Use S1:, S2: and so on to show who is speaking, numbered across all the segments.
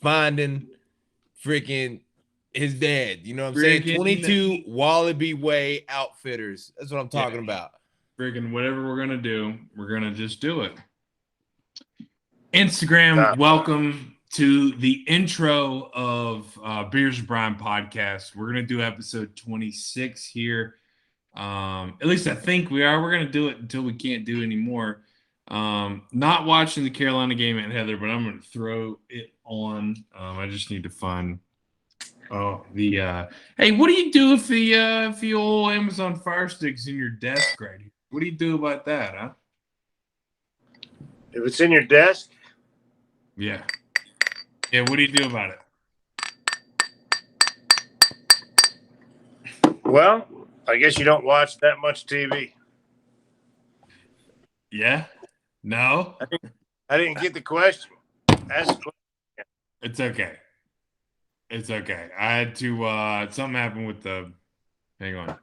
S1: finding freaking his dad. You know what I'm saying? 22 Wallaby Way Outfitters. That's what I'm talking about.
S2: Freaking whatever we're gonna do, we're gonna just do it. Instagram, welcome to the intro of Beers and Brian podcast. We're gonna do episode 26 here. At least I think we are. We're gonna do it until we can't do anymore. Not watching the Carolina game at Heather, but I'm gonna throw it on. I just need to find hey, what do you do if the old Amazon Fire Stick's in your desk right here? What do you do about that, huh?
S3: If it's in your desk?
S2: Yeah. Yeah, what do you do about
S3: it? Well, I guess you don't watch that much TV.
S2: Yeah? No?
S3: I didn't get the question. Ask the question.
S2: It's okay. It's okay. I had to something happened with the hang on.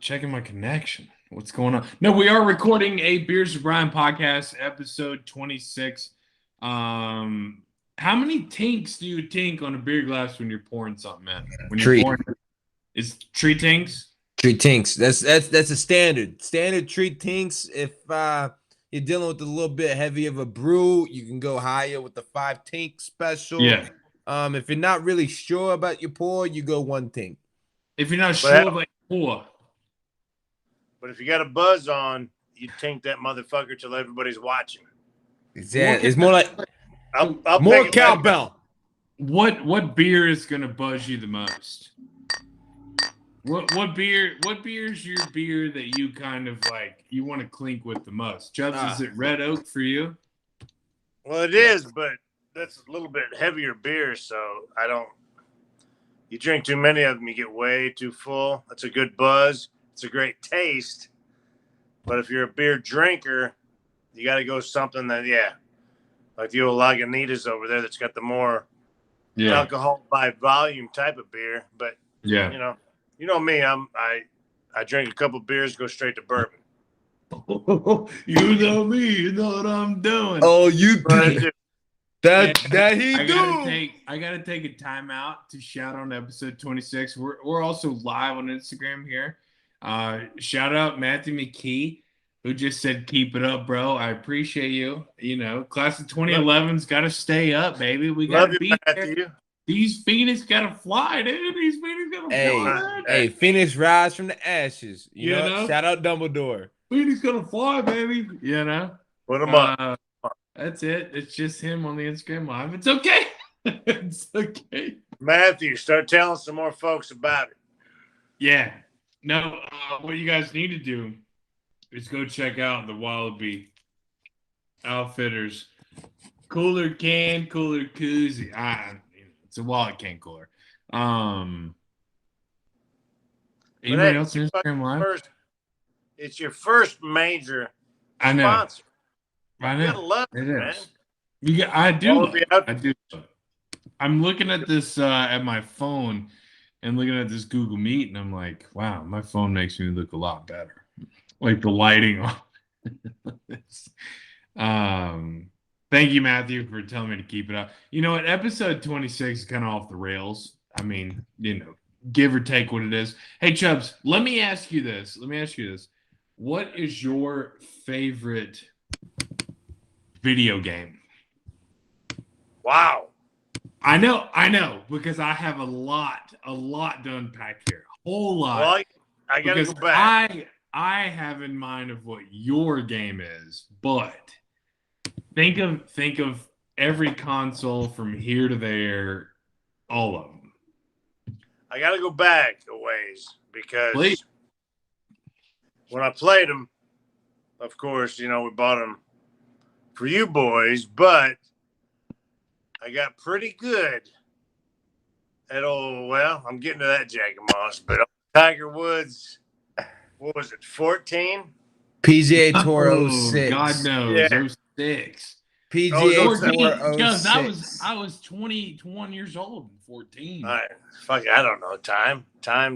S2: Checking my connection. What's going on? No, we are recording a Beers with Brian podcast, episode 26. How many tinks do you tink on a beer glass when you're pouring something in? When you're pouring it's 3 tinks?
S1: 3 tinks. That's a standard. Standard 3 tinks. If you're dealing with a little bit heavy of a brew, you can go higher with the 5 tink special.
S2: Yeah.
S1: If you're not really sure about your pour, you go 1 tink.
S2: If you're not sure about your pour.
S3: But if you got a buzz on, you tink that motherfucker till everybody's watching.
S1: Exactly. It's more like
S3: I'll
S1: more cowbell.
S2: What beer is gonna buzz you the most? What beer is your beer that you kind of like you want to clink with the most? Chubbs, is it Red Oak for you?
S3: Well, it is, but that's a little bit heavier beer, so I don't. You drink too many of them, you get way too full. That's a good buzz. It's a great taste. But if you're a beer drinker, you got to go something that, like the old Lagunitas over there that's got the more alcohol by volume type of beer. But, you know me, I drink a couple beers, go straight to bourbon.
S2: You know me, you know what I'm doing.
S1: Oh, you do. That he do.
S2: I gotta take a timeout to shout out on episode 26. We're also live on Instagram here. Shout out Matthew McKee, who just said, "Keep it up, bro. I appreciate you. You know, class of 2011's got to stay up, baby. We got to be there. These Phoenix got to fly, dude. These Phoenix got to fly.
S1: Hey, Phoenix rise from the ashes. You know? Shout out Dumbledore.
S2: Phoenix gonna fly, baby. You know,
S3: put him up.
S2: That's it. It's just him on the Instagram live. It's okay. It's okay.
S3: Matthew, start telling some more folks about it.
S2: Yeah. No, what you guys need to do is go check out the Wallaby Outfitters cooler can, cooler koozie. It's a wallet can cooler. Anybody else on Instagram live?
S3: It's your first major
S2: sponsor.
S3: I know. You gotta love it, man.
S2: I do. I'm looking at this at my phone. And looking at this Google Meet, and I'm like, wow, my phone makes me look a lot better. Like the lighting on. Thank you, Matthew, for telling me to keep it up. You know what? Episode 26 is kind of off the rails. I mean, give or take what it is. Hey, Chubbs, let me ask you this. What is your favorite video game?
S3: Wow.
S2: I know, because I have a lot to unpack here. A whole lot.
S3: Well, I gotta go back.
S2: I have in mind of what your game is, but think of every console from here to there, all of them.
S3: I gotta go back a ways because when I played them, of course, we bought them for you boys, but I got pretty good at I'm getting to that Jack and Moss, but Tiger Woods, what was it, 14?
S1: PGA Tour 06.
S2: God knows, 06.
S1: PGA Tour 06.
S2: I was 21 years old in 14.
S3: All right. Fuck, I don't know. Time.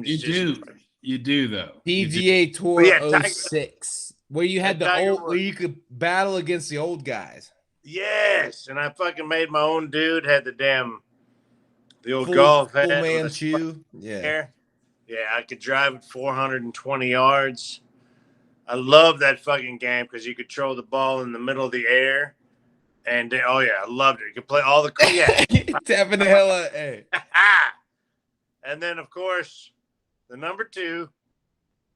S2: You do though.
S1: PGA Tour 06. Where you had where you could battle against the old guys.
S3: Yes, and I fucking made my own dude. Had the old
S1: Full,
S3: golf
S1: full
S3: hat
S1: man
S3: with a
S1: chew. Yeah.
S3: hair. Yeah, I could drive it 420 yards. I love that fucking game because you could throw the ball in the middle of the air. And oh yeah, I loved it. You could play all the
S1: Tapping the hell out. Hey.
S3: And then of course the number 2,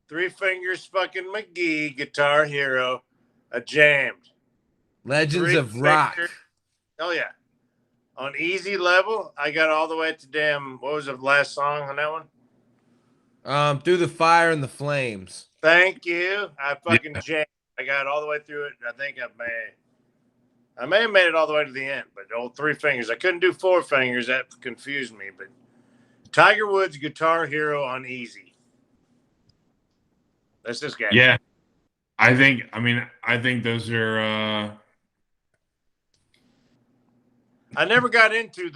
S3: Three Fingers fucking McGee, Guitar Hero, a jammed.
S1: Legends
S3: Three
S1: of Rock.
S3: Fingers. Oh yeah, on easy level, I got all the way to what was the last song on that one?
S1: Through the Fire and the Flames.
S3: Thank you. I fucking jammed. I got all the way through it. I think I may have made it all the way to the end, but old Three Fingers. I couldn't do Four Fingers. That confused me. But Tiger Woods, Guitar Hero on easy. That's this guy.
S2: Yeah. I think those are
S3: I never got into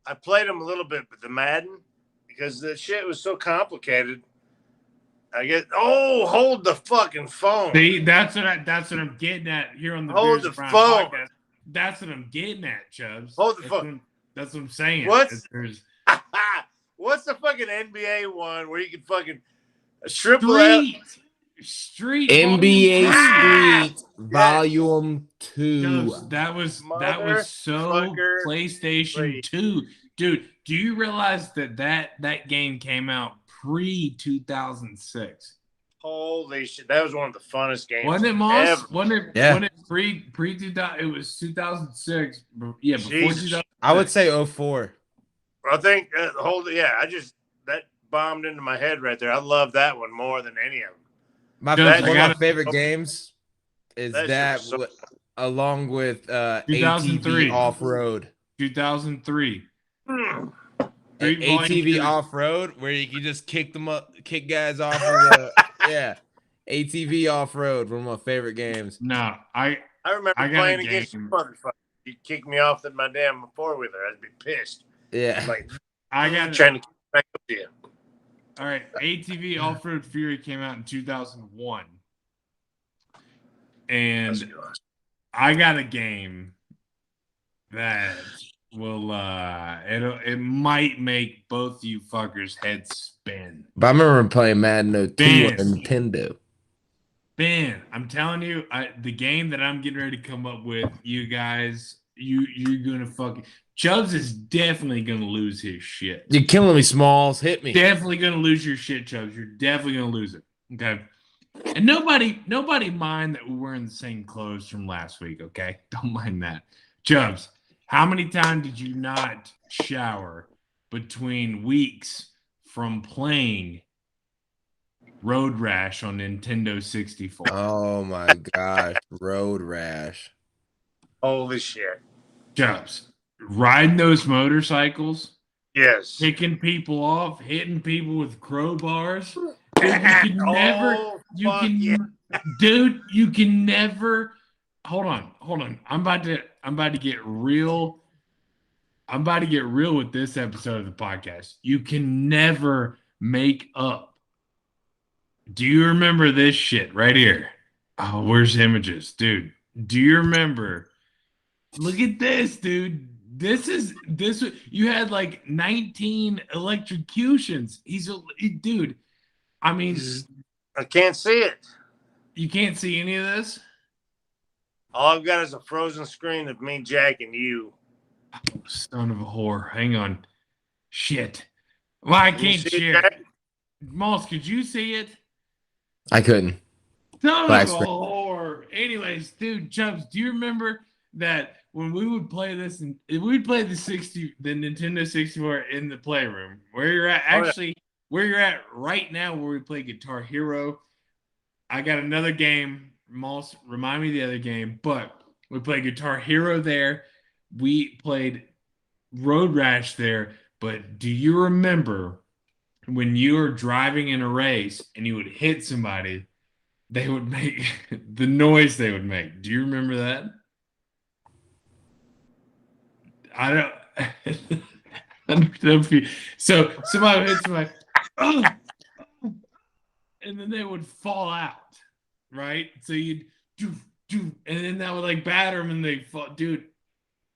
S3: I played them a little bit, but the Madden, because the shit was so complicated. Hold the fucking phone.
S2: See, that's what I'm getting at here on the
S3: Hold
S2: Beers
S3: the
S2: and Brown
S3: phone.
S2: podcast. That's what I'm getting at, Chubbs.
S3: Hold the phone.
S2: That's what I'm saying.
S3: What's
S2: There's
S3: what's the fucking NBA one where you can fucking triple L?
S2: Street
S1: NBA
S2: Volume 2.
S1: Street Volume 2.
S2: That was so
S3: Motherfucker
S2: PlayStation 2. Dude, do you realize that game came out pre-2006?
S3: Holy shit, that was one of the funnest games.
S2: Wasn't it, Moss?
S3: Ever.
S2: Wasn't it pre-2000? It was 2006. Yeah, before
S3: Jesus.
S2: 2006.
S1: I would say 04.
S3: I think that bombed into my head right there. I love that one more than any of them.
S1: One of my favorite games is that along with
S2: 2003
S1: ATV Offroad.
S2: 2003.
S1: ATV Offroad, where you can just kick guys off of the ATV Offroad, one of my favorite games.
S2: No, I
S3: remember playing against you motherfucker. You'd kick me off my damn four-wheeler. I'd be pissed.
S1: Yeah.
S3: Like
S2: trying
S3: to get back up to you.
S2: All right, ATV Offroad Fury came out in 2001. And I got a game that will it might make both you fuckers heads spin.
S1: But I remember playing Madden 02 on Nintendo.
S2: Ben, I'm telling you, the game that I'm getting ready to come up with, you guys, you're gonna fucking Chubbs is definitely gonna lose his shit.
S1: You're killing me, Smalls. Hit me.
S2: Definitely gonna lose your shit, Chubbs. You're definitely gonna lose it. Okay. And nobody mind that we're wearing the same clothes from last week, okay? Don't mind that. Chubbs, how many times did you not shower between weeks from playing Road Rash on Nintendo 64?
S1: Oh my gosh, Road Rash.
S3: Holy shit.
S2: Chubbs, riding those motorcycles,
S3: yes,
S2: picking people off, hitting people with crowbars. Dude, you can never. Hold on. I'm about to get real. I'm about to get real with this episode of the podcast. You can never make up. Do you remember this shit right here? Oh, where's images, dude? Do you remember? Look at this, dude. This. You had like 19 electrocutions. Dude. I mean,
S3: I can't see it.
S2: You can't see any of this?
S3: All I've got is a frozen screen of me jacking you.
S2: Oh, son of a whore. Hang on. Shit. Well, I can't share it. Moss, could you see it?
S1: I couldn't.
S2: Son of a whore. Anyways, dude, Chubbs, do you remember that when we would play this and we'd play the Nintendo 64 in the playroom where you're at where you're at right now where we play Guitar Hero. I got another game. Moss, remind me of the other game, but we played Guitar Hero there. We played Road Rash there. But do you remember when you were driving in a race and you would hit somebody, they would make the noise they would make? Do you remember that? I don't. I don't know if you. So somebody would hit somebody, and then they would fall out, right? So you'd dude, and then that would like batter them and they fought, dude.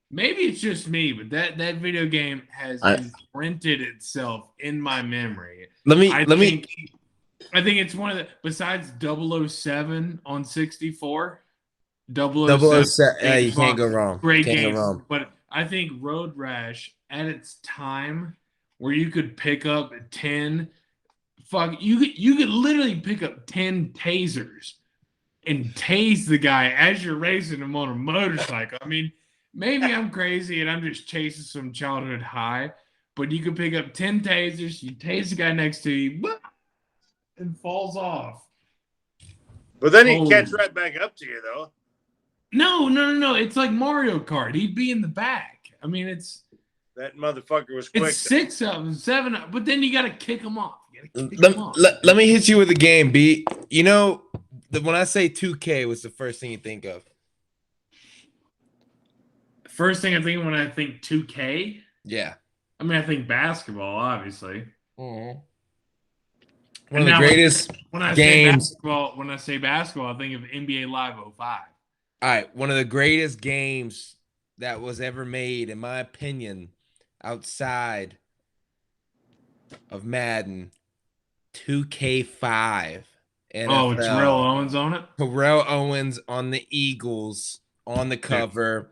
S2: Maybe it's just me, but that video game has imprinted itself in my memory.
S1: Let me
S2: I think it's one of the besides 007 on 64.
S1: 007. You can't go wrong.
S2: Great
S1: Can't
S2: game.
S1: go wrong.
S2: But I think Road Rash at its time where you could pick up 10 you could literally pick up 10 tasers and tase the guy as you're racing him on a motorcycle. I mean, maybe I'm crazy and I'm just chasing some childhood high, but you could pick up 10 tasers, you tase the guy next to you, and falls off.
S3: But then he'd catch right back up to you, though.
S2: No. It's like Mario Kart. He'd be in the back. I mean,
S3: that motherfucker was quick.
S2: It's 6 of them, 7 of them, but then you got to kick him off.
S1: Let me hit you with a game, B. You know, when I say 2K, what's the first thing you think of?
S2: First thing I think when I think 2K?
S1: Yeah.
S2: I mean, I think basketball, obviously.
S1: Mm-hmm. One of the greatest games.
S2: When I say basketball, I think of NBA Live 05.
S1: All right. One of the greatest games that was ever made, in my opinion, outside of Madden, 2K5. NFL.
S2: Oh, it's Terrell Owens on it?
S1: Terrell Owens on the Eagles on the cover.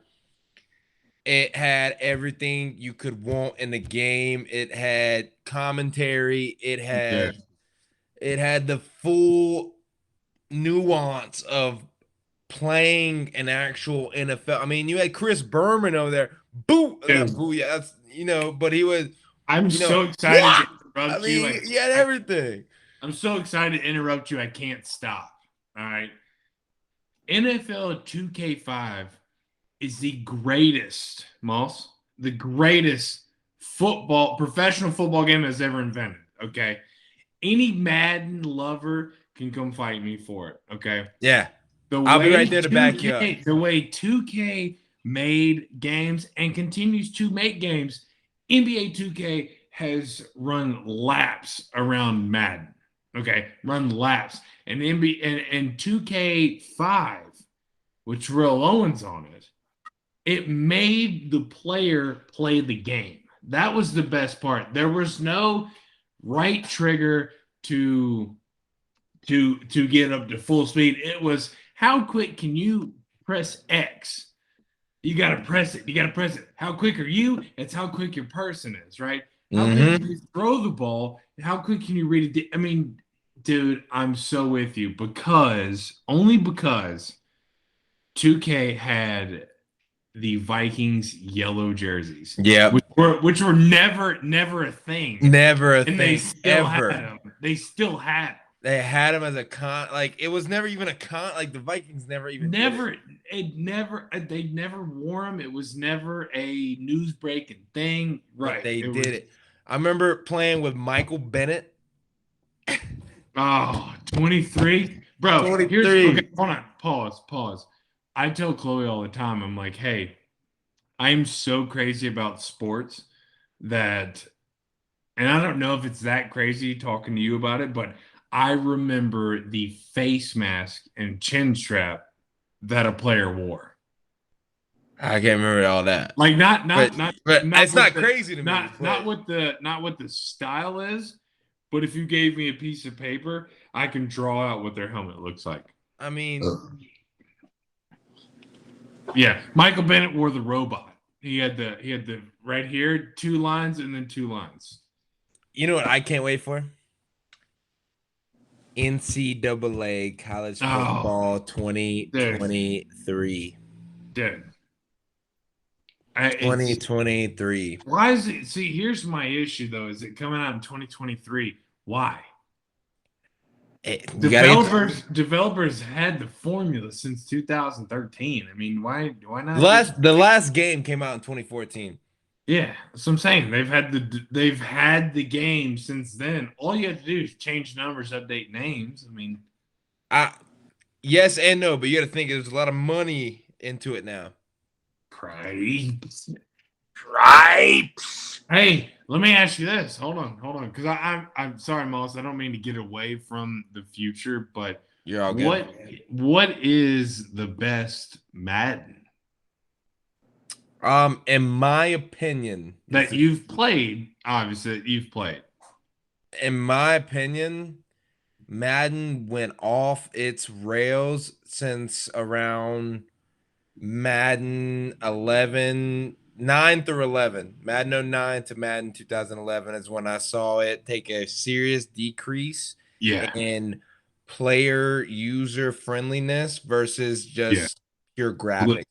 S1: It had everything you could want in the game. It had commentary. It had the full nuance of playing an actual NFL. I mean, you had Chris Berman over there. Boo! Booyah. That's, but he was.
S2: I'm so excited to interrupt you.
S1: He had everything.
S2: I'm so excited to interrupt you. I can't stop. All right. NFL 2K5 is the greatest, Moss, the greatest professional football game that's ever invented. Okay. Any Madden lover can come fight me for it. Okay.
S1: Yeah. I'll be right there to back you up.
S2: The way 2K made games and continues to make games, NBA 2K has run laps around Madden. Okay, run laps. And and 2K5, with Terrell Owens on it, it made the player play the game. That was the best part. There was no right trigger to get up to full speed. It was how quick can you press X? You got to press it. You got to press it. How quick are you? It's how quick your person is, right? How quick can you throw the ball? How quick can you read it? I mean, dude, I'm so with you only because 2K had the Vikings yellow jerseys.
S1: Yeah.
S2: Which were never a thing.
S1: Never a
S2: and
S1: thing.
S2: They still
S1: ever.
S2: Had them. They still had them.
S1: They had them as a it was never even a like the Vikings never even
S2: they never wore them. It was never a news breaking thing. Right.
S1: But they did it. I remember playing with Michael Bennett.
S2: Oh, 23. Bro,
S1: 23.
S2: Okay, hold on. Pause. I tell Chloe all the time, I'm like, hey, I'm so crazy about sports that, and I don't know if it's that crazy talking to you about it, but I remember the face mask and chin strap that a player wore.
S1: I can't remember all that.
S2: Like not
S1: it's not crazy to me.
S2: Not what the style is, but if you gave me a piece of paper, I can draw out what their helmet looks like.
S1: I mean,
S2: yeah, Michael Bennett wore the robot. He had the right here 2 lines and then 2 lines.
S1: You know what I can't wait for? NCAA college football 2023.
S2: Dude.
S1: 2023.
S2: Why is it? See, here's my issue though. Is it coming out in 2023? Why? Developers had the formula since 2013. I mean, why not?
S1: The last game came out in 2014.
S2: Yeah, that's what I'm saying. They've had the game since then. All you have to do is change numbers, update names. I mean,
S1: yes and no, but you got to think there's a lot of money into it now.
S2: Cripes.
S3: Hey,
S2: let me ask you this. Hold on, because I'm sorry, Moss. I don't mean to get away from the future, but
S1: You're all good.
S2: What is the best Madden
S1: In my opinion,
S2: that you've played? Obviously, that you've played.
S1: in my opinion, Madden went off its rails since around Madden 11, 9 through 11. Madden 09 to Madden 2011 is when I saw it take a serious decrease in player user friendliness versus just pure graphics.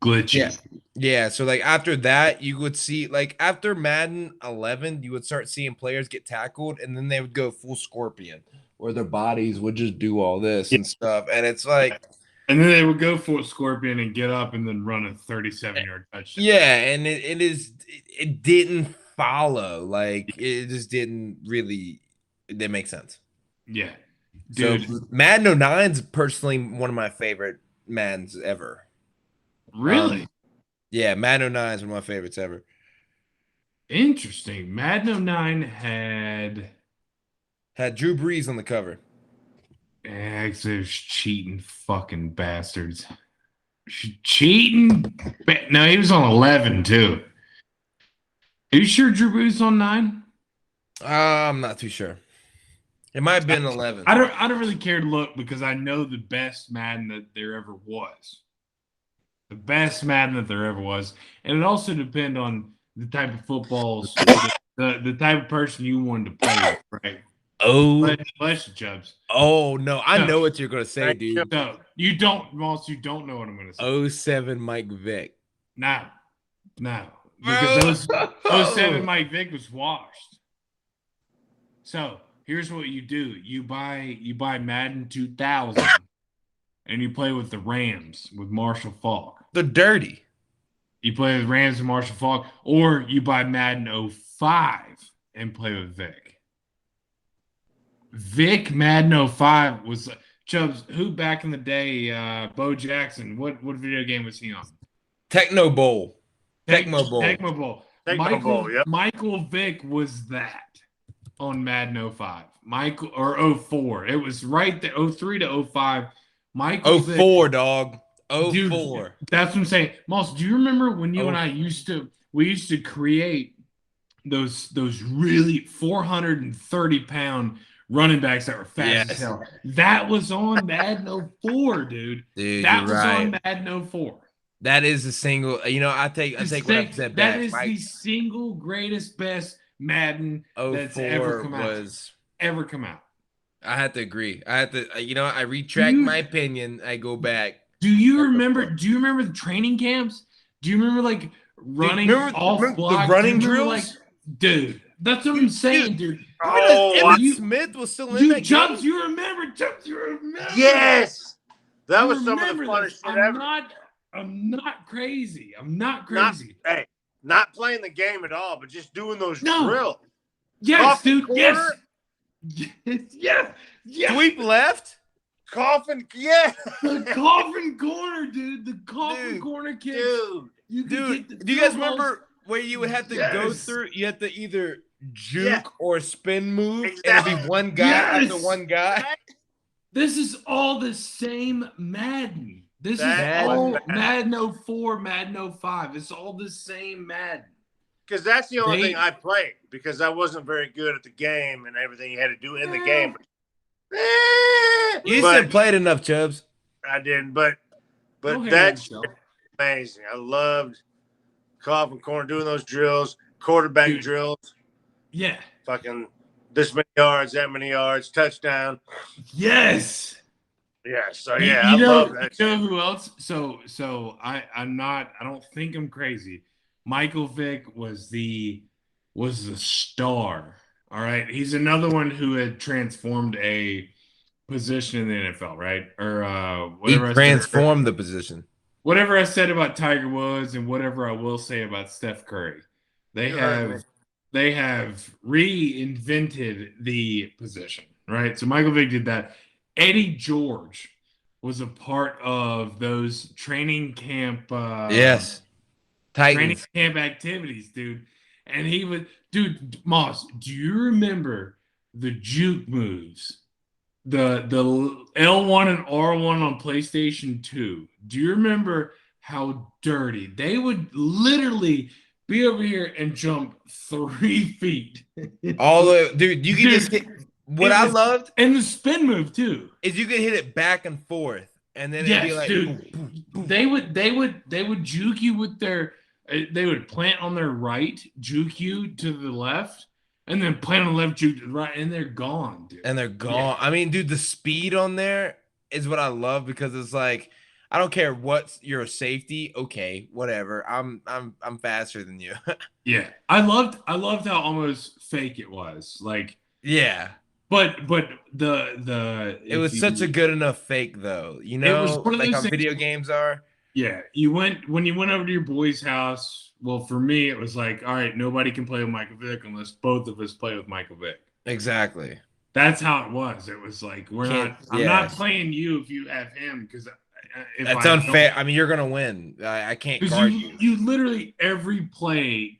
S2: Glitchy.
S1: Yeah. So like after that, you would see like after Madden 11, you would start seeing players get tackled and then they would go full scorpion where their bodies would just do all this and stuff. And it's like,
S2: and then they would go for a scorpion and get up and then run a 37-yard touchdown.
S1: yeah, and it didn't follow. Like it just didn't really that make sense.
S2: Yeah. Dude.
S1: So Madden 09 is personally one of my favorite Maddens ever.
S2: Really?
S1: Yeah, Madden 09 is one of my favorites ever.
S2: Interesting. Madden 09 had
S1: Drew Brees on the cover.
S2: Those cheating fucking bastards. Cheating? No, he was on 11 too. Are you sure Drew Brees was on 9?
S1: I'm not too sure. It might have been 11.
S2: I don't really care to look because I know the best Madden that there ever was. The best Madden that there ever was. And it also depends on the type of footballs, the type of person you wanted to play with, right?
S1: Oh,
S2: bless you, Chubbs.
S1: Oh no, I know what you're gonna say, dude.
S2: No, you don't, Moss. You don't know what I'm gonna say.
S1: 07 Mike Vick.
S2: No, because 07 Mike Vick was washed. So here's what you do: you buy Madden 2000, and you play with the Rams with Marshall Faulk.
S1: The dirty.
S2: You play with Rams and Marshall Faulk, or you buy Madden 05 and play with Vick. Vick Madden 05 was Chubbs. Who back in the day? Bo Jackson. What video game was he on?
S1: Techno Bowl.
S2: Tecmo Bowl.
S3: Yep.
S2: Michael Vick was that on Madden 05. Michael or 04. It was right there. 03 to 05. Michael
S1: 04,
S2: Vick,
S1: dog. 04.
S2: Dude, that's what I'm saying. Moss, do you remember when you and I used to create those really 430-pound running backs that were fast as hell? That was on Madden 04, dude. That was on Madden 04.
S1: That is the single. You know, I take what I've said back.
S2: That is the single greatest, best Madden that's ever come out. Ever come out.
S1: I have to agree. I have to. You know, I retract my opinion. I go back.
S2: Do you remember the training camps? Do you remember like running off block?
S1: The running drills?
S2: Dude, that's what I'm saying, dude.
S1: Emmitt Smith was still in that
S2: game.
S1: Chubbs,
S2: you remember?
S3: Yes, that was some of the funnest shit ever.
S2: I'm not crazy.
S3: Not playing the game at all, but just doing those drills.
S2: Yes,
S3: Coffin
S2: dude.
S3: Corner.
S2: Yes.
S1: Sweep left.
S3: Coffin, yeah.
S2: The coffin corner, dude. The coffin corner kick.
S1: Dude, do you guys remember where you would have to go through? You had to either juke or spin move, and it'd be one guy after one guy.
S2: This is all the same Madden. This is all Madden 04, Madden 05. It's all the same Madden.
S3: Because that's the only thing I played, because I wasn't very good at the game and everything you had to do in the game.
S1: You just didn't play it enough, Chubbs.
S3: I didn't, but that's amazing. I loved coffin corner, doing those drills, quarterback drills.
S2: Yeah.
S3: Fucking this many yards, that many yards, touchdown.
S2: Yes.
S3: Yeah, so I love that.
S2: You know who else? So I don't think I'm crazy. Michael Vick was the star. All right. He's another one who had transformed a position in the NFL, right? Or whatever.
S1: He transformed the position.
S2: Whatever I said about Tiger Woods and whatever I will say about Steph Curry. They have reinvented the position, right? So Michael Vick did that. Eddie George was a part of those training camp
S1: Titans.
S2: Training camp activities, dude. And he was, dude, Moss, do you remember the juke moves the L1 and R1 on PlayStation 2. Do you remember how dirty they would literally be over here and jump 3 feet?
S1: All the dude, you could just hit. What I loved
S2: and the spin move too
S1: is you could hit it back and forth, and then it'd be
S2: yes,
S1: like,
S2: dude.
S1: boom, boom, boom.
S2: They would juke you with their. They would plant on their right, juke you to the left, and then plant on the left, juke to the right, and they're gone, dude.
S1: And they're gone.
S2: Yeah.
S1: I mean, dude, the speed on there is what I love because it's like I don't care what's your safety. Okay, whatever. I'm faster than you.
S2: Yeah, I loved how almost fake it was. Like,
S1: yeah,
S2: but the
S1: it was such a good enough fake though. You
S2: It was
S1: know,
S2: one of
S1: like
S2: those
S1: how
S2: things-
S1: video games are.
S2: Yeah, when you went over to your boy's house. Well, for me, it was like, all right, nobody can play with Michael Vick unless both of us play with Michael Vick.
S1: Exactly.
S2: That's how it was. It was like I'm not playing you if you have him because
S1: that's unfair. I mean, you're gonna win. I can't guard you.
S2: You literally every play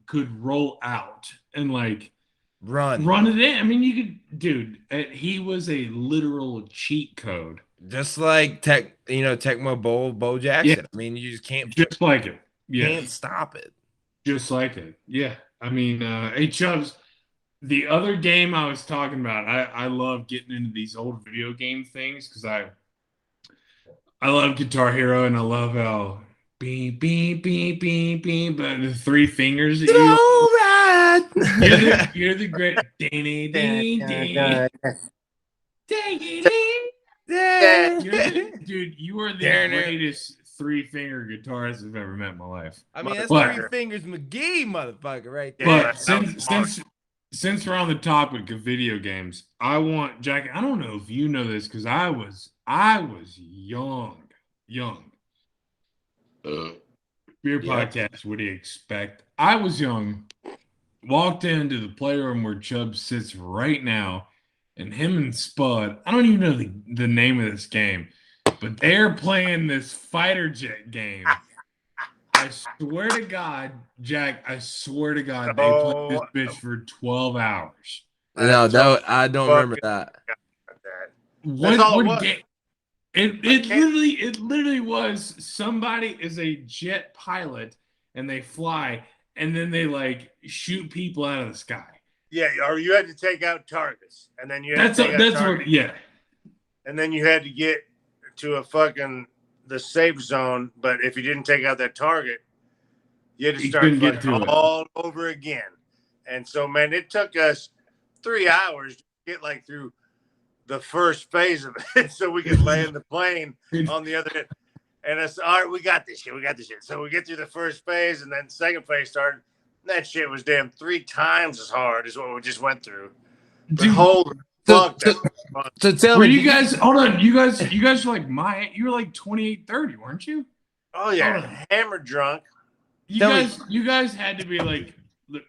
S2: could roll out and like run it in. I mean, you could, dude. He was a literal cheat code,
S1: just like Tecmo Bo Jackson.
S2: Yeah.
S1: I mean, you just can't
S2: like it. Yeah,
S1: can't stop it.
S2: Just like it. Yeah. I mean, hey Chubbs, the other game I was talking about, I love getting into these old video game things because I love Guitar Hero and I love how beep beep beep beep beep, but the 3 fingers that you're the great dude, you are the greatest 3-finger guitarist I've ever met in my life.
S1: I mean, that's 3 fingers McGee, motherfucker, right there.
S2: But since we're on the topic of video games, I want Jack. I don't know if you know this because I was young. Beer podcast. What do you expect? I was young. Walked into the playroom where Chubb sits right now, and him and Spud. I don't even know the name of this game, but they're playing this fighter jet game. I swear to God, Jack, they played this bitch for 12 hours.
S1: No, I don't remember that.
S2: What game? It literally was somebody is a jet pilot and they fly and then they like shoot people out of the sky.
S3: Yeah, or you had to take out targets, and then you had and then you had to get to the safe zone. But if you didn't take out that target, you had to start all over again. And so, man, it took us 3 hours to get like through the first phase of it, so we could land the plane on the other end. And it's all right. We got this shit. So we get through the first phase, and then second phase started. That shit was damn 3 times as hard as what we just went through. Dude, holy fuck!
S2: So tell me, you guys, hold on. You guys are like you were like 28, 30, weren't you?
S3: Oh yeah, hammer drunk.
S2: You guys had to be like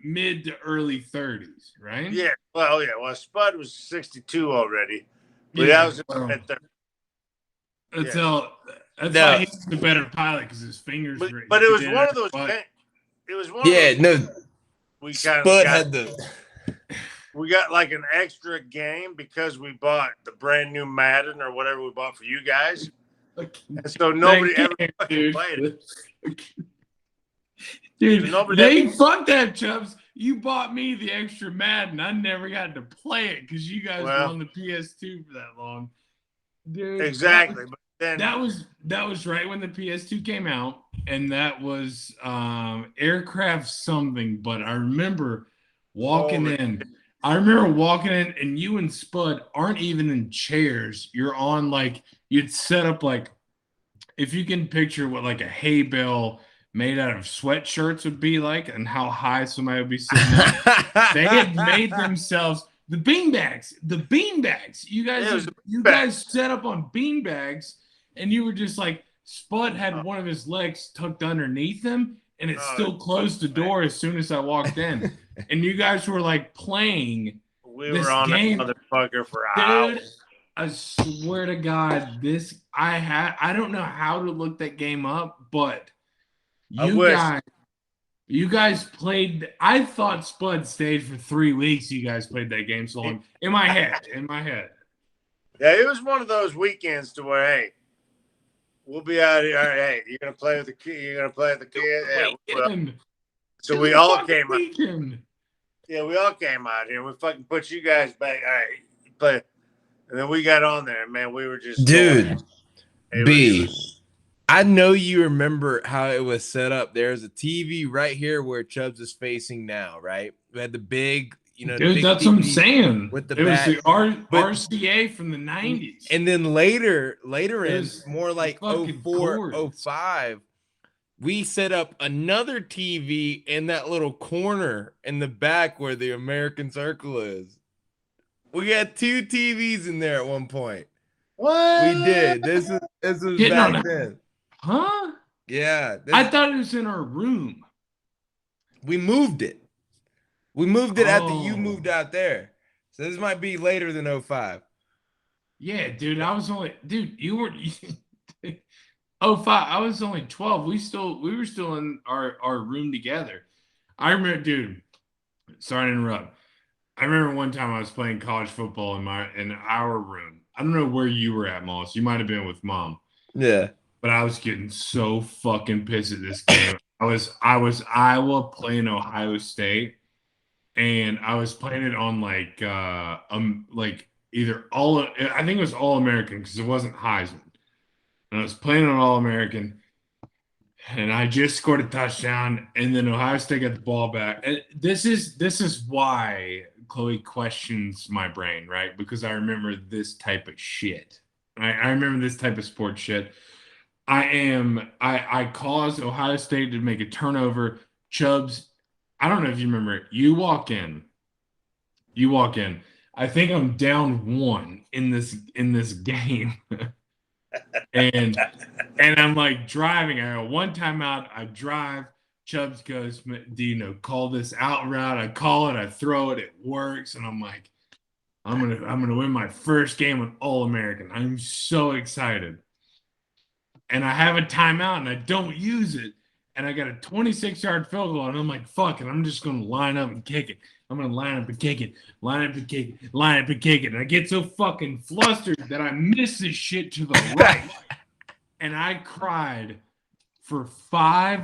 S2: mid to early 30s, right?
S3: Yeah. Well, yeah. Well, Spud was 62 already. But I was at 30.
S2: That's why he's the better pilot because his fingers.
S3: But it was one of those. It was one. We
S1: Spud had
S3: we got like an extra game because we bought the brand new Madden or whatever we bought for you guys, and so nobody ever played it.
S2: Dude, they fucked that, Chubbs. You bought me the extra Madden. I never got to play it because you guys were on the PS2 for that long. Dude,
S3: exactly. But then
S2: that was right when the PS2 came out, and that was aircraft something. But I remember walking in. And you and Spud aren't even in chairs. You're on you'd set up if you can picture what like a hay bale made out of sweatshirts would be like, and how high somebody would be sitting. They had made themselves the beanbags. You guys set up on beanbags, and you were just like Spud had one of his legs tucked underneath him, and it still closed the door as soon as I walked in. And you guys were like playing.
S3: We were on that motherfucker for hours.
S2: Dude, I swear to God, I don't know how to look that game up, but you guys played. I thought Spud stayed for 3 weeks. You guys played that game so long. In my head.
S3: Yeah, it was one of those weekends to where, hey, we'll be out here. All right, hey, you're gonna play with the kid. You're gonna play with the kid. Yeah, well, so we all came out. Yeah, we all came out here. We fucking put you guys back. All right, play. And then we got on there, man. We were just
S1: dude.
S3: B.
S1: I know you remember how it was set up. There's a TV right here where Chubbs is facing now, right? We had the big,
S2: Dude,
S1: big
S2: that's
S1: TV
S2: what I'm saying.
S1: with the
S2: it was the
S1: but,
S2: RCA from the 90s.
S1: And then later in more like 04, 05, we set up another TV in that little corner in the back where the American Circle is. We had 2 TVs in there at one point.
S3: What?
S1: We did. This was back then.
S2: Huh?
S1: Yeah.
S2: I thought it was in our room.
S1: We moved it. We moved it after you moved out there. So this might be later than 05.
S2: Yeah, dude. You were 05. I was only 12. We were still in our room together. I remember, dude. Sorry to interrupt. I remember one time I was playing college football in our room. I don't know where you were at, Moss. You might have been with Mom.
S1: Yeah.
S2: But I was getting so fucking pissed at this game. I was Iowa playing Ohio State, and I was playing it on like either I think it was All American because it wasn't Heisman. And I was playing on All American, and I just scored a touchdown, and then Ohio State got the ball back. And this is why Chloe questions my brain, right? Because I remember this type of shit. I remember this type of sports shit. I caused Ohio State to make a turnover. Chubbs, I don't know if you remember it. You walk in. I think I'm down 1 in this game. and I'm like driving. I got 1 timeout. I drive. Chubbs goes, do call this out route? I call it. I throw it. It works. And I'm like, I'm gonna win my first game with All American. I'm so excited. And I have a timeout and I don't use it. And I got a 26-yard field goal. And I'm like, fuck it. I'm just going to line up and kick it. I'm going to line up and kick it. And I get so fucking flustered that I miss this shit to the right. And I cried for 5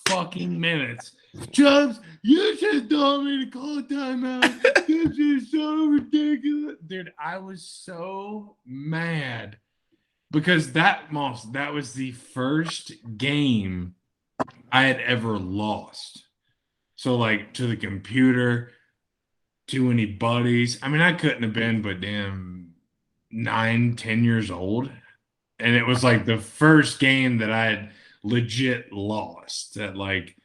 S2: fucking minutes. Chubbs, you just told me to call a timeout. This is so ridiculous. Dude, I was so mad. Because that was the first game I had ever lost. So, like, to the computer, to any buddies. I mean, I couldn't have been but damn 9, 10 years old. And it was like the first game that I had legit lost. That, like,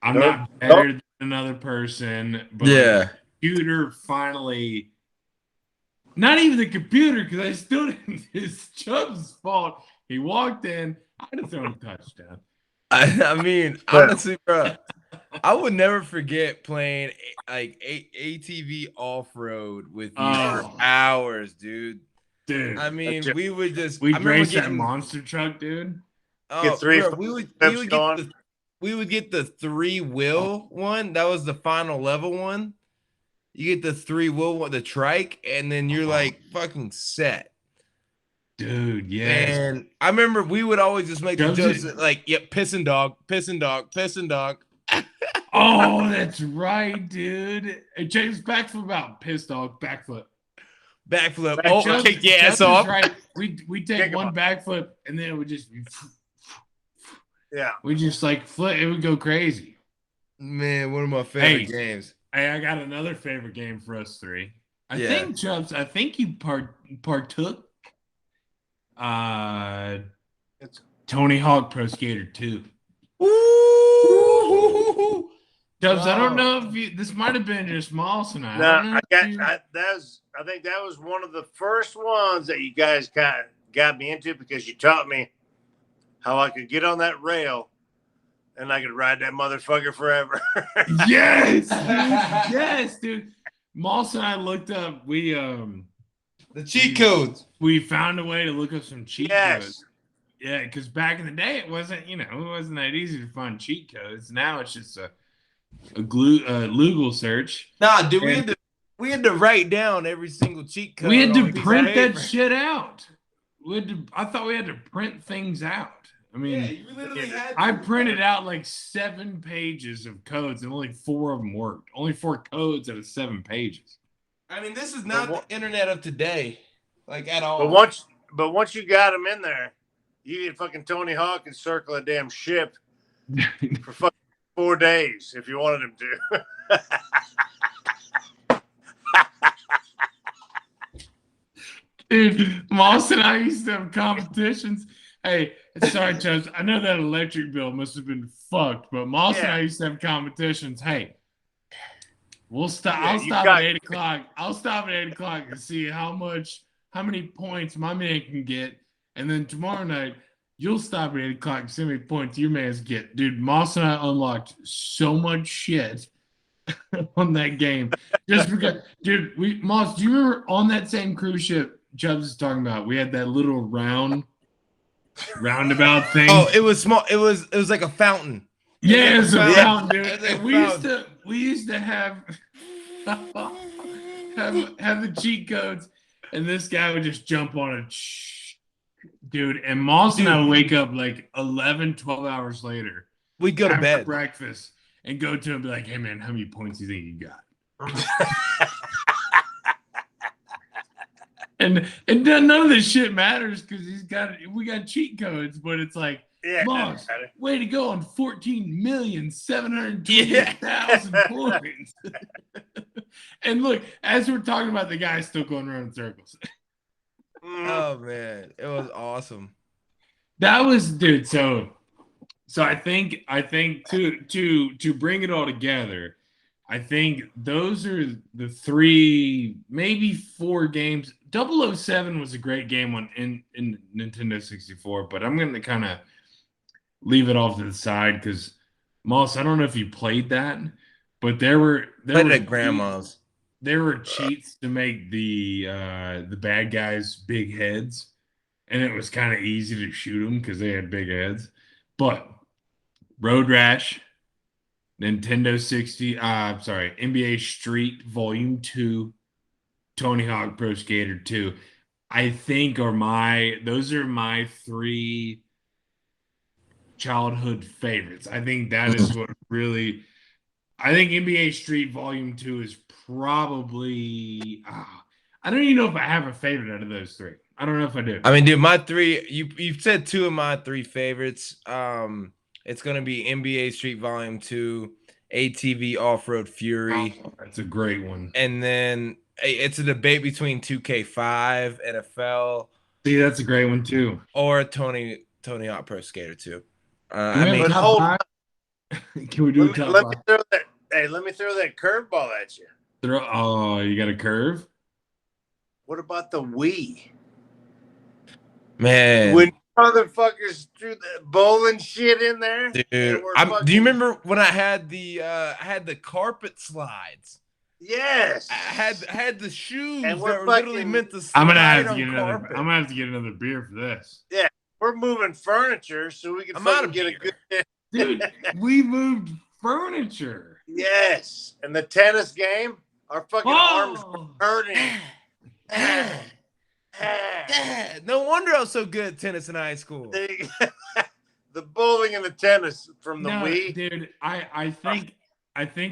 S2: I'm not better than another person. But
S1: yeah.
S2: Like, the computer finally... Not even the computer, because I still didn't. It's Chubb's fault. He walked in. I'd have thrown a touchdown.
S1: I mean, honestly, bro, I would never forget playing like ATV Offroad with you for hours, dude.
S2: Dude,
S1: I mean, we would just
S2: we'd race that monster truck, dude.
S1: Oh, bro, we would get the 3-wheel one. That was the final level one. You get the 3-wheel, the trike, and then you're like fucking set.
S2: Dude, yes.
S1: And I remember we would always just make the jokes like, yep, pissing dog.
S2: Oh, that's right, dude. James backflip about piss dog, backflip.
S1: Oh, kick your ass off.
S2: Right. We take one backflip and then it would just we just like flip. It would go crazy.
S1: Man, one of my favorite games.
S2: Hey, I got another favorite game for us 3. I think, Chubbs, you partook. Tony Hawk Pro Skater 2.
S1: Ooh.
S2: Chubbs, I don't know if this might have been just Moss and I.
S3: No, I think that was one of the first ones that you guys kind of got me into because you taught me how I could get on that rail. And I could ride that motherfucker forever.
S2: Yes, dude. Yes, dude. Moss and I looked up. The
S1: cheat codes.
S2: We found a way to look up some cheat codes. Yeah, because back in the day, it wasn't that easy to find cheat codes. Now it's just a Google search.
S1: Nah, dude, We had to write down every single cheat code.
S2: We had
S1: on a
S2: to
S1: piece of
S2: print that
S1: paper.
S2: shit out. I thought we had to print things out. I mean,
S1: Yeah, you literally had to.
S2: I printed out like 7 pages of codes, and only 4 of them worked. Only 4 codes out of 7 pages.
S1: I mean, this is not the internet of today, like at all.
S3: But once you got them in there, you get fucking Tony Hawk and circle a damn ship for fucking 4 days if you wanted him to.
S2: Dude, Moss and I used to have competitions. Hey, sorry, Chubbs. I know that electric bill must have been fucked, but Moss and I used to have competitions. Hey, we'll stop.
S3: Yeah,
S2: I'll stop at 8 o'clock. I'll stop at 8 o'clock and see how many points my man can get, and then tomorrow night you'll stop at 8 o'clock and see how many points your man's get. Dude, Moss and I unlocked so much shit on that game just because. Dude, Moss, do you remember on that same cruise ship Chubbs is talking about? We had that little roundabout thing.
S1: Oh, it was small. It was like a fountain.
S2: Yeah, it was a fountain, dude.
S1: It was a
S2: And we used to have the cheat codes, and this guy would just jump on it, dude. And Moss and I would wake up like 11, 12 hours later.
S1: We'd go to
S2: after
S1: bed,
S2: breakfast, and go to him and be like, "Hey man, how many points do you think you got?" And none of this shit matters because we got cheat codes, but it's like, Moss, way to go on 14,720,000 points. And look, as we're talking about, the guy's still going around in circles.
S1: Oh man, it was awesome.
S2: That was, dude. So I think to bring it all together, I think those are the 3, maybe 4 games. 007 was a great game in Nintendo 64, but I'm going to kind of leave it off to the side because, Moss, I don't know if you played that, but there were
S1: at grandma's.
S2: There were cheats to make the bad guys big heads, and it was kind of easy to shoot them because they had big heads. But Road Rash, Nintendo 60, NBA Street Volume 2, Tony Hawk Pro Skater 2, I think those are my 3 childhood favorites. I think that is what really, I think NBA Street Volume 2 is probably, I don't even know if I have a favorite out of those 3. I don't know if I do.
S1: I mean, dude, my 3, you've said 2 of my 3 favorites. It's going to be NBA Street Volume 2, ATV Offroad Fury.
S2: Oh, that's a great one.
S1: And then it's a debate between 2K5, NFL.
S2: See, that's a great one too.
S1: Or Tony Hawk Pro Skater 2.
S2: Can we do a top
S3: let me throw that curveball at you.
S2: Oh, you got a curve?
S3: What about the Wii?
S1: Man.
S3: When motherfuckers threw the bowling shit in there.
S1: Dude, do you remember when I had the carpet slides?
S3: Yes.
S1: I had the shoes
S3: and
S1: that were literally meant to slide.
S2: I'm gonna have to get another beer for this.
S3: Yeah, we're moving furniture so we can get a good.
S2: Dude, we moved furniture.
S3: Yes, and the tennis game, our fucking arms were hurting.
S1: No wonder I was so good at tennis in high school.
S3: The bowling and the tennis from the Wii.
S2: Dude, I think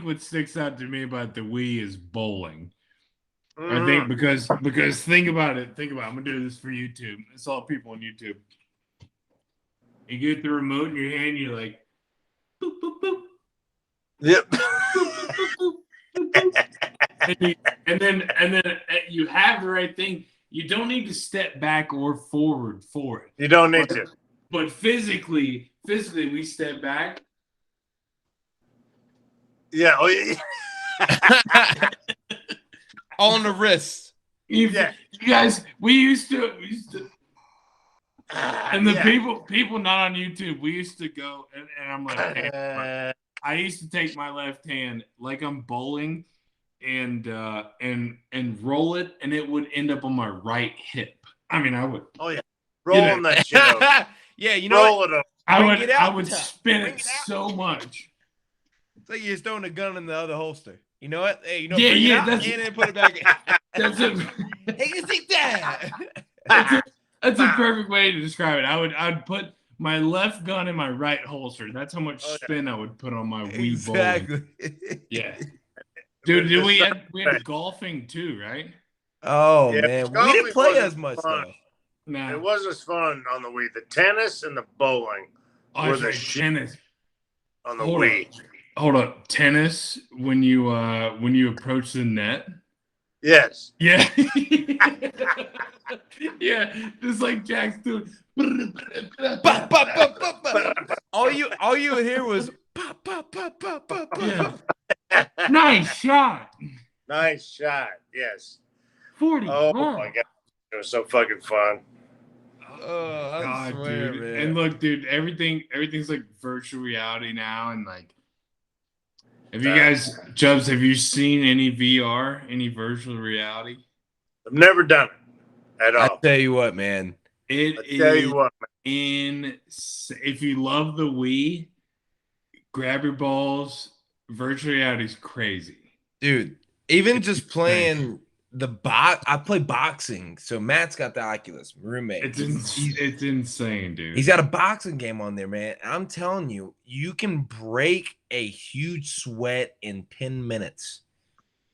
S2: what sticks out to me about the Wii is bowling. I think because think about it. I'm gonna do this for YouTube. It's all people on YouTube. You get the remote in your hand, you're like, boop, boop, boop.
S3: Yep.
S2: Boop, boop, boop. and then you have the right thing. You don't need to step back or forward for it.
S3: You don't need to.
S2: But physically, we step back.
S3: Yeah. Oh, yeah.
S1: On the wrist.
S2: You guys, we used to, and the people not on YouTube, we used to go, and I'm like, hey, I used to take my left hand like I'm bowling, and roll it, and it would end up on my right hip. I mean, I would.
S3: Oh yeah, rolling that shit over.
S1: Yeah, you know,
S3: roll it up.
S2: I would spin it so much.
S1: It's like you're throwing a gun in the other holster. You know what? Hey,
S2: Yeah,
S1: bring it
S2: yeah,
S1: out
S2: that's-
S1: and then put it back in.
S2: That's a
S1: Hey, you take that.
S2: that's a perfect way to describe it. I'd put my left gun in my right holster. That's how much spin I would put on my Wii bowling.
S1: Exactly.
S2: Yeah. Dude,
S3: It's
S2: we
S3: so
S2: had golfing too, right?
S1: Oh
S3: Yeah,
S1: man, we
S3: golfing
S1: didn't play
S3: wasn't
S1: as much
S3: fun.
S1: though.
S2: No.
S3: It wasn't as fun on the Wii. The tennis and the bowling
S2: Oh,
S3: were the
S2: that's right,
S3: shit
S2: tennis.
S3: on the
S2: Hold
S3: Wii.
S2: Hold up. Tennis when you approach the net.
S3: Yes.
S2: Yeah. Yeah. Just like Jack's doing.
S1: Pop, pop, pop, pop, pop. All you would hear was pop, pop, pop, pop, pop, pop.
S2: Yeah. Nice shot.
S3: Nice shot. Yes.
S2: 40.
S3: Oh
S2: Wow.
S3: my god. It was so fucking fun.
S1: Oh, I
S2: God,
S1: swear,
S2: dude.
S1: man.
S2: And look, dude, everything's like virtual reality now, and like, have you guys, Chubbs, have you seen any VR, any virtual reality?
S3: I've never done it at
S1: I
S3: all.
S1: tell you what, man.
S2: It
S3: I tell you
S2: is
S3: what,
S2: if you love the Wii, grab your balls. Virtual reality is crazy.
S1: Dude, even
S2: It's
S1: just playing I play boxing. So Matt's got the Oculus, my roommate.
S2: It's insane, dude.
S1: He's got a boxing game on there, man. I'm telling you, you can break a huge sweat in 10 minutes.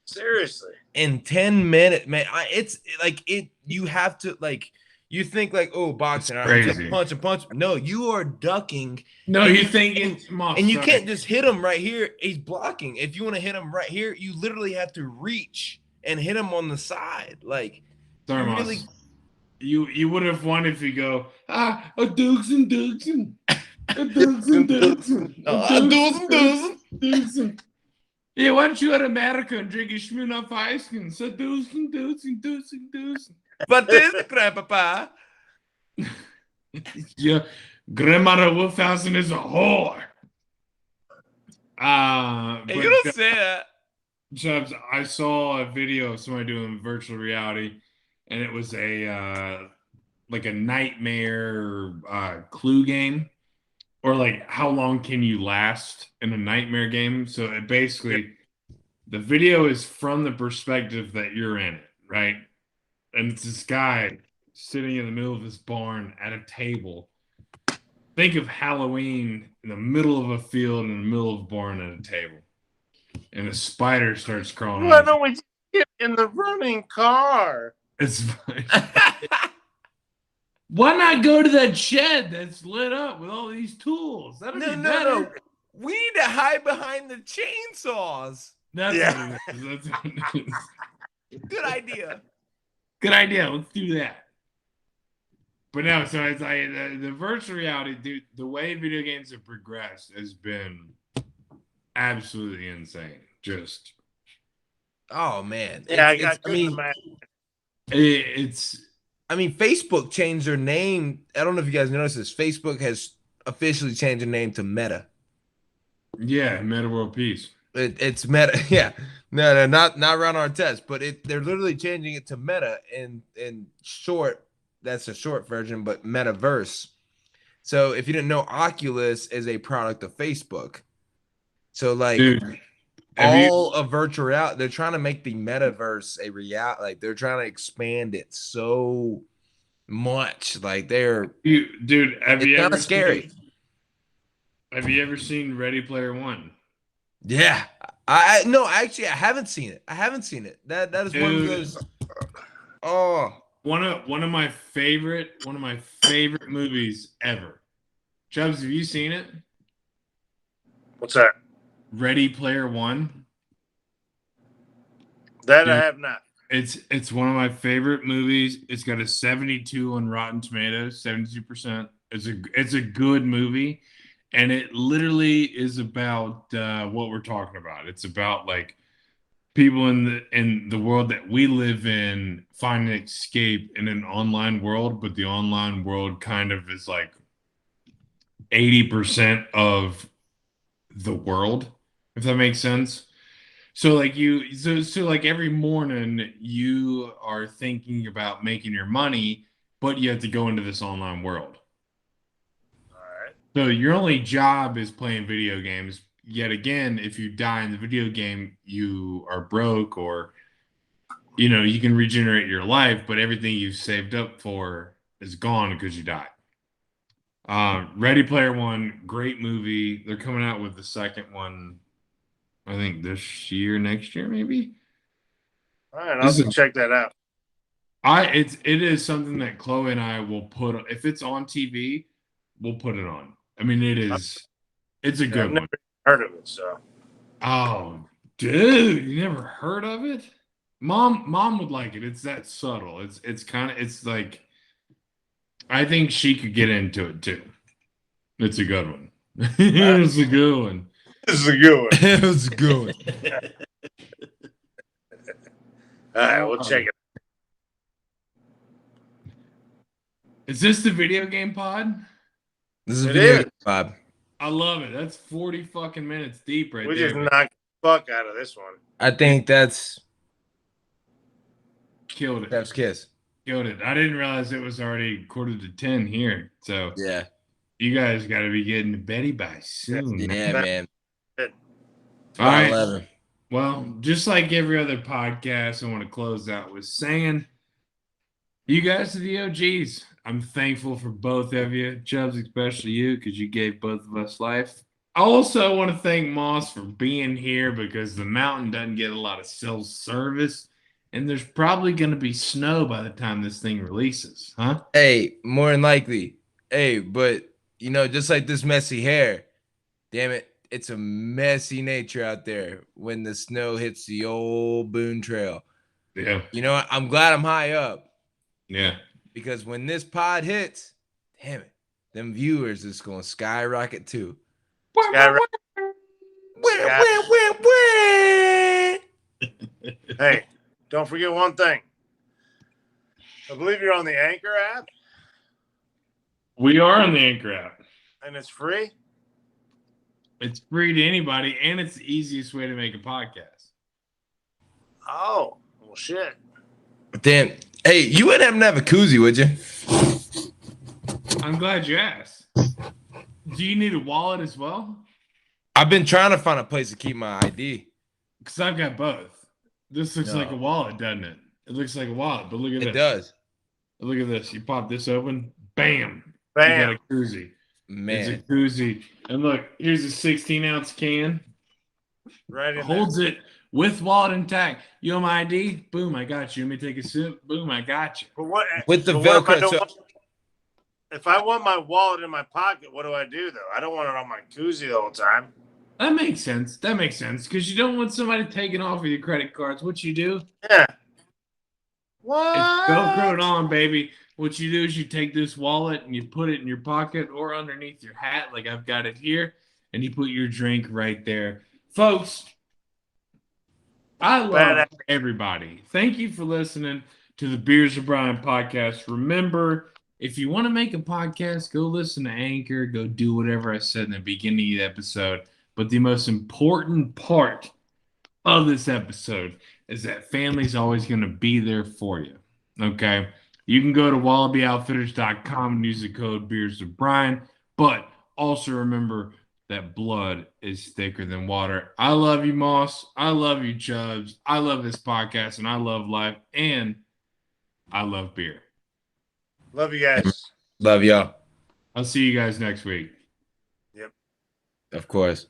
S3: seriously.
S1: In 10 minutes, man. It's like you have to like you think like, oh, boxing, all right,
S2: crazy.
S1: punch and punch. No, you are ducking.
S2: No,
S1: and
S2: you're thinking,
S1: and you can't just hit him right here. He's blocking. If you want to hit him right here, you literally have to reach and hit him on the side. Like,
S2: sorry, Moss.
S1: really,
S2: You would have won if you go, a dukes and dukes and a dukes and dukes and yeah, why don't you go to America and drink a Smirnoff Ice cream? So dukes and dukes and dukes and dukes.
S1: but this grandpapa.
S2: Yeah, Grandmother Wolfhausen is a whore.
S1: Hey, you don't say that.
S2: Chubbs, I saw a video of somebody doing virtual reality, and it was a like a nightmare clue game, or like how long can you last in a nightmare game. So it basically, the video is from the perspective that you're in it, right? And it's this guy sitting in the middle of this barn at a table. Think of Halloween in the middle of a field, in the middle of a barn at a table. And a spider starts crawling.
S3: Why don't we get in the running car?
S2: It's fine. Why not go to that shed that's lit up with all these tools? That'd be better.
S1: No. We need to hide behind the chainsaws.
S2: That's
S3: Yeah.
S2: what it is. That's what it is.
S1: Good idea.
S2: Good idea. Let's do that. But no, so it's like the virtual reality, dude, the way video games have progressed has been absolutely insane. Just
S1: Oh man.
S3: Yeah,
S1: I mean, Facebook changed their name. I don't know if you guys noticed this. Facebook has officially changed their name to Meta.
S2: yeah, Meta World Peace.
S1: It's Meta. Yeah. No, not Ron Artest, but they're literally changing it to Meta in short. That's a short version, but Metaverse. So if you didn't know, Oculus is a product of Facebook. So like
S2: Dude,
S1: of virtual reality, they're trying to make the metaverse a reality. Like they're trying to expand it so much. Like
S2: dude, have you ever
S1: scary?
S2: Have you ever seen Ready Player One?
S1: Yeah. I haven't seen it. That is one of those. Oh,
S2: one of my favorite movies ever. Chubbs, have you seen it?
S3: What's that?
S2: Ready Player One.
S3: That I have not.
S2: It's one of my favorite movies. It's got a 72 on Rotten Tomatoes, 72%. It's a good movie, and it literally is about what we're talking about. It's about like people in the world that we live in find an escape in an online world, but the online world kind of is like 80% of the world, if that makes sense. So like so like every morning you are thinking about making your money, but you have to go into this online world.
S3: All right.
S2: So your only job is playing video games, yet again, if you die in the video game, you are broke, or you can regenerate your life, but everything you've saved up for is gone because you died. Ready Player One, great movie. They're coming out with the second one, I think this year, next year, maybe.
S3: All right, I'll have to check that out.
S2: It is something that Chloe and I will put on. If it's on TV, we'll put it on. I mean, it's a good
S3: I've never
S2: one.
S3: heard of it, so.
S2: Oh, dude, you never heard of it? Mom would like it. It's that subtle. It's like, I think she could get into it too. It's a good one. It's a good one.
S3: This is a good one.
S1: It was good.
S3: All right, we'll check it.
S2: Is this the video game pod?
S1: This is
S3: It
S1: video
S3: is.
S1: game vibe.
S2: I love it. That's 40 fucking minutes deep right
S3: We
S2: there.
S3: just knocked the fuck out of this one.
S1: I think that's
S2: Killed it.
S1: Chef's kiss.
S2: Killed it. I didn't realize it was already 9:45 here. So
S1: Yeah.
S2: you guys got to be getting to Betty by soon.
S1: Yeah, man.
S2: All right.
S1: 11.
S2: Well, just like every other podcast, I want to close out with saying, you guys are the OGs. I'm thankful for both of you, Chubbs, especially you, because you gave both of us life. I also want to thank Moss for being here, because the mountain doesn't get a lot of cell service, and there's probably going to be snow by the time this thing releases, huh?
S1: Hey, more than likely. Hey, but just like this messy hair, damn it, it's a messy nature out there when the snow hits the old Boone Trail.
S2: Yeah.
S1: I'm glad I'm high up,
S2: Yeah.
S1: because when this pod hits, damn it, them viewers is going to skyrocket too.
S3: Hey, don't forget one thing. I believe you're on the Anchor app,
S2: We are on the Anchor app.
S3: and it's free.
S2: It's free to anybody, and it's the easiest way to make a podcast.
S3: Oh, well, shit.
S1: Then, hey, you wouldn't happen to have a koozie, would you?
S2: I'm glad you asked. Do you need a wallet as well?
S1: I've been trying to find a place to keep my ID.
S2: Because I've got both. This looks like a wallet, doesn't it? It looks like a wallet, but look at this.
S1: It does.
S2: Look at this. You pop this open, bam.
S3: Bam.
S2: You got a koozie.
S1: Man.
S2: It's a koozie. And look, here's a 16-ounce can.
S3: Right in
S2: Holds it with wallet intact. You want my ID? Boom, I got you. Let me take a sip. Boom, I got you.
S3: But what,
S1: With the
S3: but what
S1: Velcro.
S3: if I want my wallet in my pocket, what do I do, though? I don't want it on my koozie the whole time.
S2: That makes sense. That makes sense. Because you don't want somebody taking off of your credit cards. What you do?
S3: Yeah. What?
S2: It's Velcroed on, baby. What you do is you take this wallet and you put it in your pocket or underneath your hat, like I've got it here, and you put your drink right there. Folks, I love everybody. Thank you for listening to the Beers of Brian podcast. Remember, if you want to make a podcast, go listen to Anchor. Go do whatever I said in the beginning of the episode. But the most important part of this episode is that family's always going to be there for you. Okay? You can go to wallabyoutfitters.com and use the code Beers of Brian. But also remember that blood is thicker than water. I love you, Moss. I love you, Chubbs. I love this podcast, and I love life, and I love beer.
S3: Love you guys.
S1: Love y'all.
S2: I'll see you guys next week.
S3: Yep.
S1: Of course.